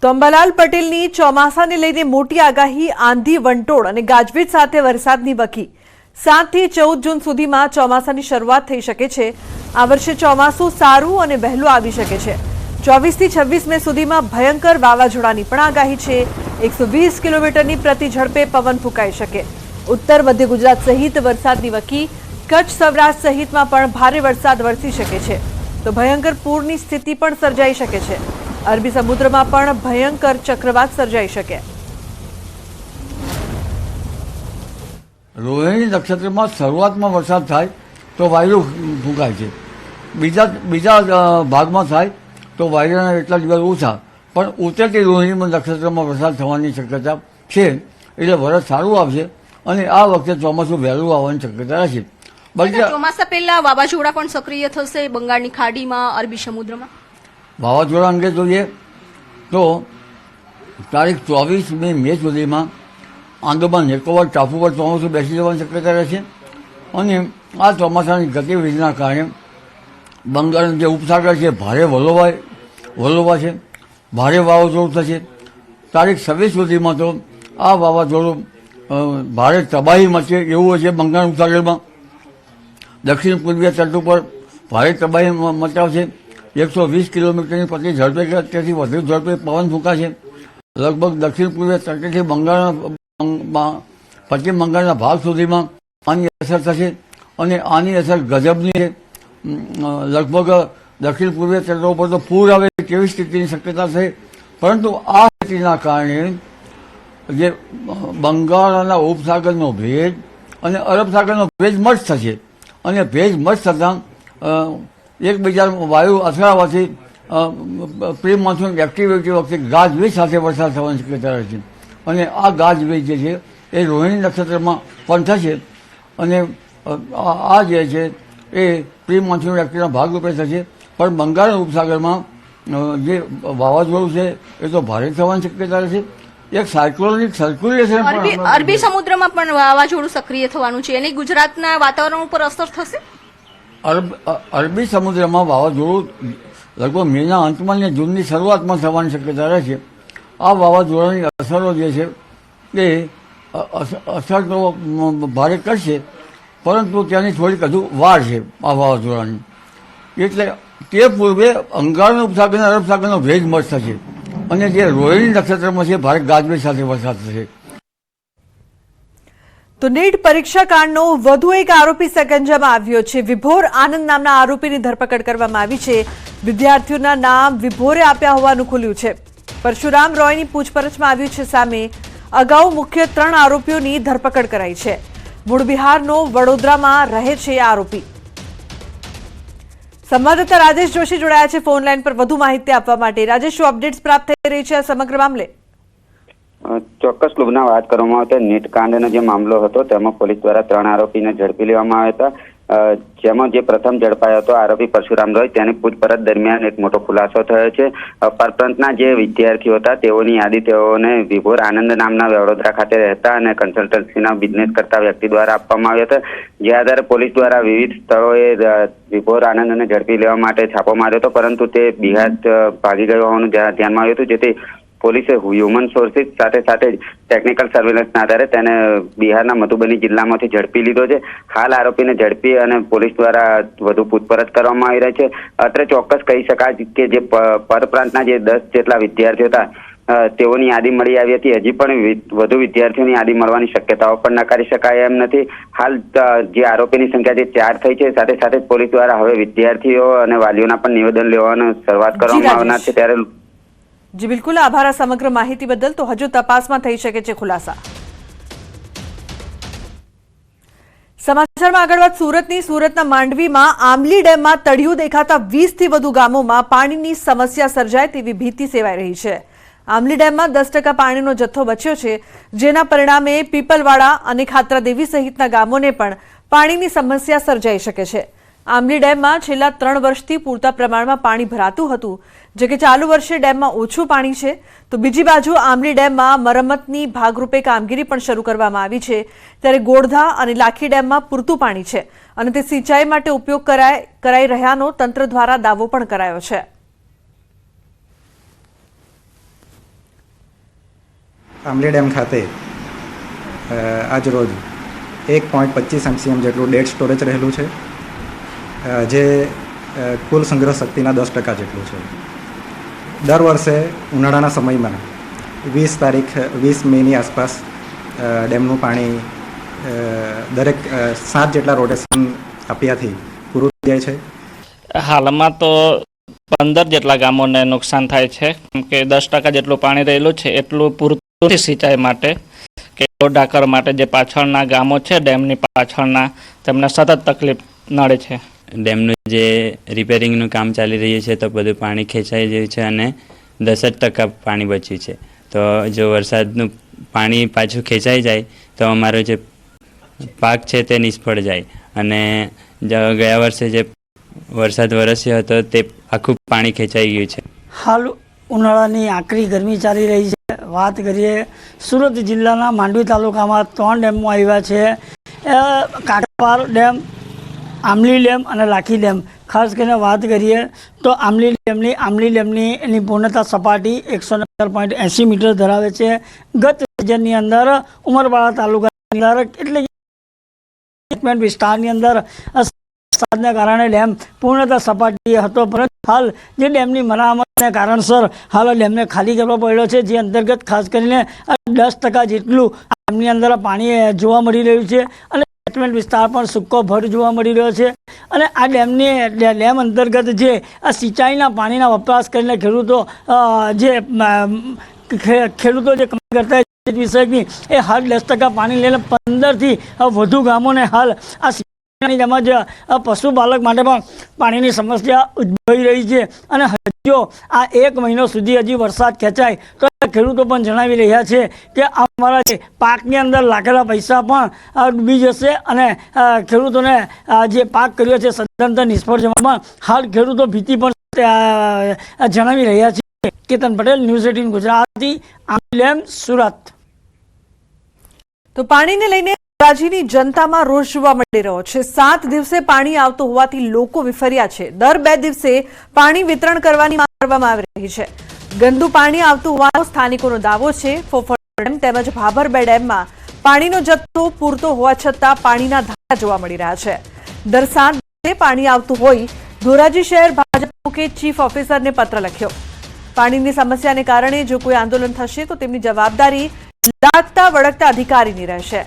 તો અંબાલાલ પટેલની ચોમાસાને લઈને મોટી આગાહી, આંધી, વંટોળ અને ગાજવીજ સાથે વરસાદની વકી 7 થી 14 જૂન સુધીમાં ચોમાસાની શરૂઆત થઈ શકે છે। આ વર્ષે ચોમાસું સારું અને વહેલું આવી શકે છે। 24 થી 26 મે સુધીમાં ભયંકર વાવાઝોડાની પણ આગાહી છે। 120 કિલોમીટરની પ્રતિ ઝડપે પવન ફૂંકાઈ શકે। ઉત્તર મધ્ય ગુજરાત સહિત વરસાદની વકી કચ્છ, સૌરાષ્ટ્ર સહિતમાં પણ ભારે વરસાદ વરસી શકે છે। તો ભયંકર પૂરની સ્થિતિ પણ સર્જાઈ શકે છે। અરબી સમુદ્રમાં પણ ભયંકર ચક્રવાત સર્જાઈ શકે। રોહિણી નક્ષત્રમાં શરૂઆતમાં વરસાદ થાય તો વાયુ ફૂંકાય છે, બીજા ભાગમાં થાય તો વાયરાના એટલા દિવસ ઓછા, પણ ઉતરતી રોહિણી નક્ષત્રમાં વરસાદ થવાની શક્યતા છે, એટલે વરસ સારું આવશે અને આ વખતે ચોમાસું વહેલું આવવાની શક્યતા રહેશે। ચોમાસા પહેલા વાવાઝોડા પણ સક્રિય થશે બંગાળની ખાડીમાં, અરબી સમુદ્રમાં। વાવાઝોડા અંગે જોઈએ તો તારીખ 24 મે સુધીમાં આંદામાન નિકોબાર ટાપુ પર ચોમાસું બેસી જવાની શક્યતા રહેશે અને આ ચોમાસાની ગતિવિધિના કારણે બંગાળનો જે ઉપસાગર છે ભારે વલોવા છે, ભારે વાવાઝોડું થશે। તારીખ 26 સુધીમાં તો આ વાવાઝોડું ભારે તબાહી મચે એવું હશે। બંગાળ ઉપસાગરમાં દક્ષિણ પૂર્વીય તટ ઉપર ભારે તબાહી મચાવશે। 120 કિલોમીટરની પ્રતિ ઝડપે કે તેથી વધુ ઝડપે પવન ફૂંકાશે। લગભગ દક્ષિણ પૂર્વીય તટેથી પશ્ચિમ બંગાળના ભાગ સુધીમાં આની અસર થશે અને આની અસર ગજબની છે। લગભગ દક્ષિણ પૂર્વીય તટો ઉપર તો પૂર આવે તેવી સ્થિતિની શક્યતા છે, પરંતુ આ સ્થિતિના કારણે જે બંગાળના ઉપસાગરનો ભેજ અને અરબ સાગરનો ભેજ મર્જ થશે અને ભેજ મર્જ થતાં એકબીજા વાયુ અથડાવાથી પ્રી મોન્સૂન એક્ટિવિટી વખતે ગાજવીજ સાથે વરસાદ થવાની શક્યતા રહે છે અને આ ગાજવીજ જે છે એ રોહિણી નક્ષત્રમાં પણ થશે અને આ જે છે એ પ્રી મોન્સૂન એક્ટિવિટીના ભાગરૂપે થશે, પણ બંગાળ ઉપસાગરમાં જે વાવાઝોડું છે એ તો ભારે થવાની શક્યતા રહેશે। એક સાયક્લોનિક સર્ક્યુલેશન અરબી સમુદ્રમાં પણ વાવાઝોડું સક્રિય થવાનું છે, એની ગુજરાતના વાતાવરણ ઉપર અસર થશે। અરબી સમુદ્રમાં વાવાઝોડું લગભગ મેના અંતમાં અને જૂનની શરૂઆતમાં થવાની શક્યતા રહેશે। આ વાવાઝોડાની અસરો જે છે એ અસર તો ભારે કરશે, પરંતુ ત્યાંની થોડીક હજુ વાર છે આ વાવાઝોડાની, એટલે તે પૂર્વે બંગાળનો ઉપસાગર અને અરબ સાગરનો ભેજ મર્જ થશે અને જે રોહિણી નક્ષત્રમાં છે ભારે ગાજવીજ સાથે વરસાદ થશે। તો નીટ પરીક્ષા કાંડનો વધુ એક આરોપી સકંજામાં આવ્યો છે। વિભોર આનંદ નામના આરોપીની ધરપકડ કરવામાં આવી છે। વિદ્યાર્થીઓના નામ વિભોરે આપ્યા હોવાનું ખુલ્યું છે। પરશુરામ રોયની પૂછપરછમાં આવ્યું છે સામે। અગાઉ મુખ્ય 3 આરોપીઓની ધરપકડ કરાઈ છે। મૂળ બિહારનો વડોદરામાં રહે છે આરોપી। સંવાદદાતા રાજેશ જોશી જોડાયા છે ફોન લાઈન પર વધુ માહિતી આપવા માટે। રાજેશ, શું અપડેટ્સ પ્રાપ્ત થઈ રહી છે આ સમગ્ર મામલે? ચોક્કસ લુબના વાત કરવામાં આવે તો નીટ કાંડનો જે મામલો હતો તેમાં પોલીસ દ્વારા 3 આરોપીને ઝડપી લેવામાં આવ્યા હતા, જેમાં જે પ્રથમ ઝડપાયો હતો આરોપી પરશુરામ રોય, તેની પૂછપરછ દરમિયાન એક મોટો ખુલાસો થયો છે। પરપ્રાંતના જે વિદ્યાર્થીઓ હતા તેઓની યાદી તેઓને વિભોર આનંદ નામના વડોદરા ખાતે રહેતા અને કન્સલ્ટન્સીના બિઝનેસ કરતા વ્યક્તિ દ્વારા આપવામાં આવ્યા હતા, જે આધારે પોલીસ દ્વારા વિવિધ સ્થળોએ વિભોર આનંદને ઝડપી લેવા માટે છાપો માર્યો હતો, પરંતુ તે બિહાર ભાગી ગયો હોવાનું ધ્યાનમાં આવ્યું હતું, જેથી પોલીસે હ્યુમન સોર્સિસ સાથે સાથે ટેકનિકલ સર્વેલન્સના આધારે તેને બિહારના મધુબની જિલ્લામાંથી ઝડપી લીધો છે। હાલ આરોપીને ઝડપી અને પોલીસ દ્વારા વધુ પૂછપરછ કરવામાં આવી રહી છે। અત્રે ચોક્કસ કહી શકાય કે જે પરપ્રાંતના જે 10 જેટલા વિદ્યાર્થીઓ હતા તેઓની યાદી મળી આવી હતી। હજી પણ વધુ વિદ્યાર્થીઓની યાદી મળવાની શક્યતાઓ પણ નકારી શકાય એમ નથી। હાલ જે આરોપીની સંખ્યા જે 4 થઈ છે, સાથે સાથે પોલીસ દ્વારા હવે વિદ્યાર્થીઓ અને વાલીઓના પણ નિવેદન લેવાની શરૂઆત કરવામાં આવનાર છે। ત્યારે જી બિલકુલ, આભાર આ સમગ્ર માહિતી બદલ। તો હજુ તપાસમાં થઈ શકે છે ખુલાસા। સમાચારમાં આગળ વાત સુરતની। સુરતના માંડવીમાં આમલી ડેમમાં તળિયું દેખાતા 20 થી વધુ ગામોમાં પાણીની સમસ્યા સર્જાય તેવી ભીતિ સેવાઈ રહી છે। આમલી ડેમમાં 10% પાણીનો જથ્થો બચ્યો છે, જેના પરિણામે પીપલવાડા અને ખાતરાદેવી સહિતના ગામોને પણ પાણીની સમસ્યા સર્જાઈ શકે છે। આમલી ડેમમાં છેલ્લા 3 વર્ષથી પૂરતા પ્રમાણમાં પાણી ભરાતું હતું, જે કે ચાલુ વર્ષે ડેમમાં ઓછું પાણી છે। તો બીજી બાજુ આમલી ડેમમાં મરમ્મતની ભાગરૂપે કામગીરી પણ શરૂ કરવામાં આવી છે, ત્યારે ગોળધા અને લાખી ડેમમાં પૂરતું પાણી છે અને તે સિંચાઈ માટે ઉપયોગ કરાઈ રહ્યાનો તંત્ર દ્વારા દાવો પણ કરાયો છે। આમલી ડેમ ખાતે આજ રોજ 1.25 MCM જેટલું ડેડ સ્ટોરેજ રહેલું છે, જે કુલ સંગ્રહ શક્તિના 10% જેટલું છે. દર વર્ષે ઉનાળાના સમયમાં 20 મેની આસપાસ ડેમનું પાણી દરેક 7 જેટલા રોટેશન આપ્યાથી પૂરું થઈ જાય છે. હાલમાં તો 15 જેટલા ગામોને નુકસાન થાય છે, કેમ કે 10% જેટલું પાણી રહેલું છે એટલું પૂરતું સિંચાઈ માટે કે ડાકર માટે જે પાછળના ગામો છે ડેમની પાછળના, તેમને સતત તકલીફ નડે છે. ડેમનું જે રિપેરિંગનું કામ ચાલી રહ્યું છે તો બધું પાણી ખેંચાઈ રહ્યું છે અને 10% પાણી બચ્યું છે. તો જો વરસાદનું પાણી પાછું ખેંચાઈ જાય તો અમારો જે પાક છે તે નિષ્ફળ જાય અને ગયા વર્ષે જે વરસાદ વરસ્યો હતો તે આખું પાણી ખેંચાઈ ગયું છે. હાલ ઉનાળાની આકરી ગરમી ચાલી રહી છે. વાત કરીએ સુરત જિલ્લાના માંડવી તાલુકામાં 3 ડેમો આવ્યા છે, કાંકરાપાર ડેમ, આમલી ડેમ અને લાખી ડેમ. ખાસ કરીને વાત કરીએ તો આમલી ડેમની એની પૂર્ણતા સપાટી 115.80 મીટર ધરાવે છે. ગત સિઝનની અંદર ઉમરપાડા તાલુકાની અંદર એટલે કે વિસ્તારની અંદર વરસાદને કારણે ડેમ પૂર્ણતા સપાટીએ હતો, પરંતુ હાલ જે ડેમની મરામતને કારણસર હાલ ડેમને ખાલી કરવો પડ્યો છે, જે અંતર્ગત ખાસ કરીને 10% જેટલું ડેમની અંદર પાણી જોવા મળી રહ્યું છે અને કેચમેન્ટ વિસ્તાર પણ સૂકો ભર જોવા મળી રહ્યો છે. અને આ ડેમ અંતર્ગત જે આ સિંચાઈના પાણીના વપરાશ કરીને ખેડૂતો જે કમાઈ કરતા વિષયની એ હાલ 10% પાણી લઈને 15થી વધુ ગામોને હાલ આ તેમજ પશુપાલક માટે પણ પાણીની સમસ્યા ઉદ્ભવી રહી છે. અને હજુ આ 1 મહિનો સુધી હજી વરસાદ ખેંચાય તો ખેડૂતો પણ જણાવી રહ્યા છે કે અમારા પાકની અંદર લાગેલા પૈસા પણ ડૂબી જશે અને ખેડૂતોને જે પાક કર્યો છે સદંતર નિષ્ફળ જવામાં હાલ ખેડૂતો ભીતિ પણ જણાવી રહ્યા છે. કેતન પટેલ, ન્યૂઝ 18 ગુજરાતી, આમલી ડેમ, સુરત. તો પાણીને લઈને ધોરાજીની જનતામાં રોષ જોવા મળી રહ્યો છે. 7 દિવસે પાણી આવતું હોવાથી લોકો વિફર્યા છે. દર 2 દિવસે પાણી વિતરણ કરવાની માંગ કરવામાં આવી રહી છે. ગંદુ પાણી આવતું હોવાનો સ્થાનિકોનો દાવો છે. ફોફળ ડેમ તેમજ ભાભર 2 ડેમમાં પાણીનો જથ્થો પૂરતો હોવા છતાં પાણીના ધારા જોવા મળી રહ્યા છે. દર 7 દિવસે પાણી આવતું હોય ધોરાજી શહેર ભાજપ પ્રમુખે ચીફ ઓફિસરને પત્ર લખ્યો. પાણીની સમસ્યાને કારણે જો કોઈ આંદોલન થશે તો તેમની જવાબદારી લાગતા વળગતા અધિકારીની રહેશે.